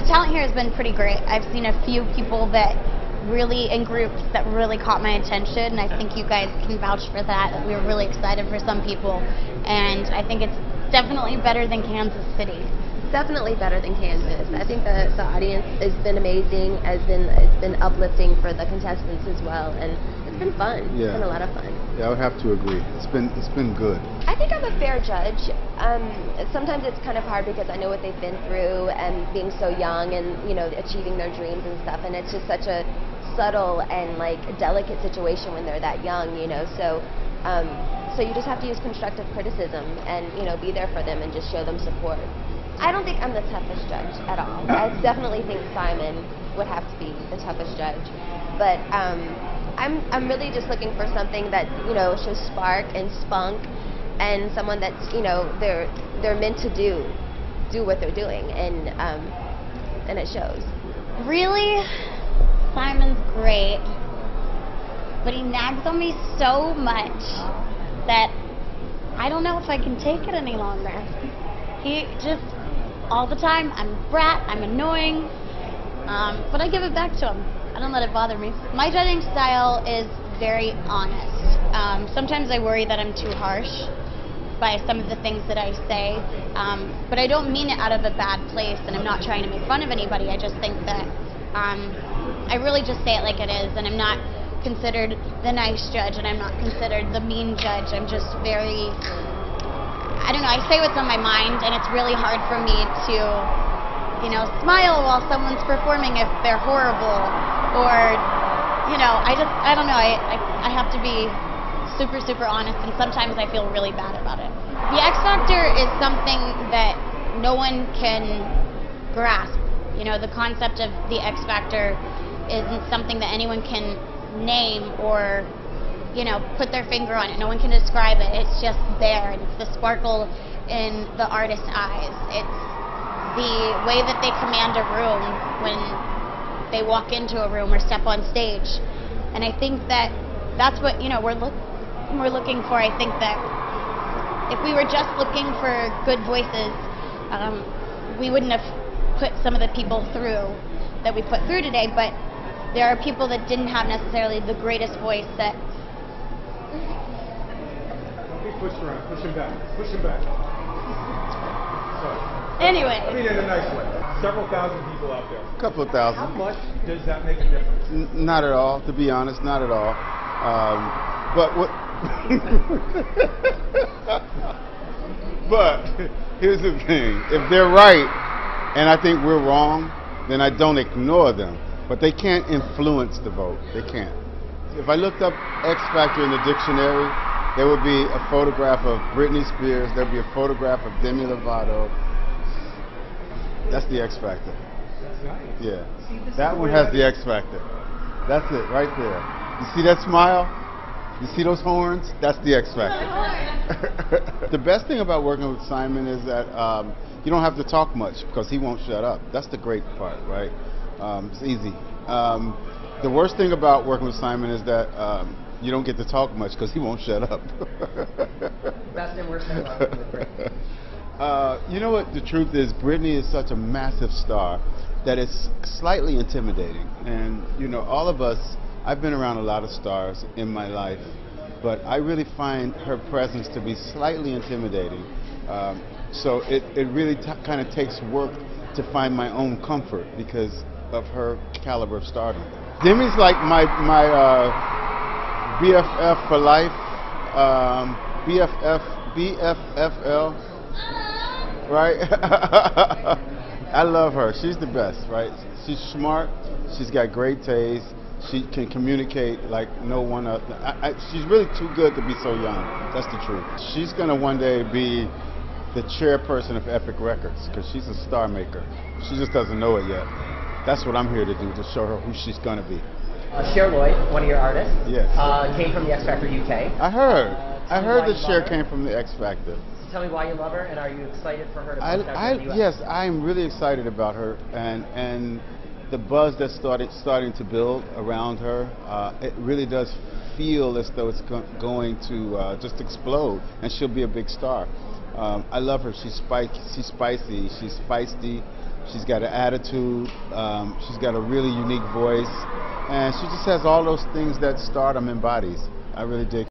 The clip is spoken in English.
talent here has been pretty great. I've seen a few people that really, in groups, that really caught my attention, and I think you guys can vouch for that. We were really excited for some people, and I think it's definitely better than Kansas City. Definitely better than Kansas. I think the audience has been amazing, it's been uplifting for the contestants as well, and it's been fun. Yeah. It's been a lot of fun. Yeah, I would have to agree. It's been good. I think I'm a fair judge. Sometimes it's kind of hard because I know what they've been through and being so young and, you know, achieving their dreams and stuff, and it's just such a subtle and like delicate situation when they're that young, you know, so you just have to use constructive criticism and, you know, be there for them and just show them support. I don't think I'm the toughest judge at all. I definitely think Simon would have to be the toughest judge, but I'm really just looking for something that, you know, shows spark and spunk, and someone that's, you know, they're meant to do what they're doing, and it shows. Really, Simon's great, but he nags on me so much that I don't know if I can take it any longer. He just, all the time, I'm a brat, I'm annoying, but I give it back to him. I don't let it bother me. My judging style is very honest. Sometimes I worry that I'm too harsh by some of the things that I say, but I don't mean it out of a bad place, and I'm not trying to make fun of anybody. I just think that I really just say it like it is, and I'm not considered the nice judge, and I'm not considered the mean judge. I'm just very, I don't know, I say what's on my mind, and it's really hard for me to, you know, smile while someone's performing if they're horrible, or, you know, I don't know, I have to be super, super honest, and sometimes I feel really bad about it. The X Factor is something that no one can grasp. You know, the concept of the X Factor isn't something that anyone can name or, you know, put their finger on it. No one can describe it. It's just there, and it's the sparkle in the artist's eyes. It's the way that they command a room when they walk into a room or step on stage. And I think that that's what, you know, we're looking for. I think that if we were just looking for good voices, we wouldn't have put some of the people through that we put through today, but there are people that didn't have necessarily the greatest voice that... Don't be pushed around. Push him back. Push him back. Sorry. Anyway. I mean in a nice way. Several thousand people out there. A couple of thousand. How much does that make a difference? Not at all, to be honest, not at all. But what... But here's the thing. If they're right, and I think we're wrong, then I don't ignore them. But they can't influence the vote. They can't. If I looked up X Factor in the dictionary, there would be a photograph of Britney Spears, there would be a photograph of Demi Lovato. That's the X Factor. That's nice. Yeah. That one has the X Factor. That's it, right there. You see that smile? You see those horns? That's the X Factor. The best thing about working with Simon is that you don't have to talk much because he won't shut up. That's the great part, right? It's easy. The worst thing about working with Simon is that you don't get to talk much because he won't shut up. Best and worst thing about working with Britney? You know what the truth is? Britney is such a massive star that it's slightly intimidating. And, you know, all of us, I've been around a lot of stars in my life, but I really find her presence to be slightly intimidating. So it really kind of takes work to find my own comfort because of her caliber of stardom. Demi's like my BFF for life, BFFL, right? I love her. She's the best, right? She's smart. She's got great taste. She can communicate like no one else. She's really too good to be so young. That's the truth. She's gonna one day be the chairperson of Epic Records because she's a star maker. She just doesn't know it yet. That's what I'm here to do, to show her who she's gonna be. Cher Lloyd, one of your artists, yes, came from the X Factor UK. I heard that Cher came from the X Factor. So tell me why you love her, and are you excited for her to come back to the US? Yes, I'm really excited about her, and the buzz that's starting to build around her. It really does feel as though it's going to just explode, and she'll be a big star. I love her. She's spicy. She's feisty. She's got an attitude. She's got a really unique voice. And she just has all those things that Stardom embodies. I really dig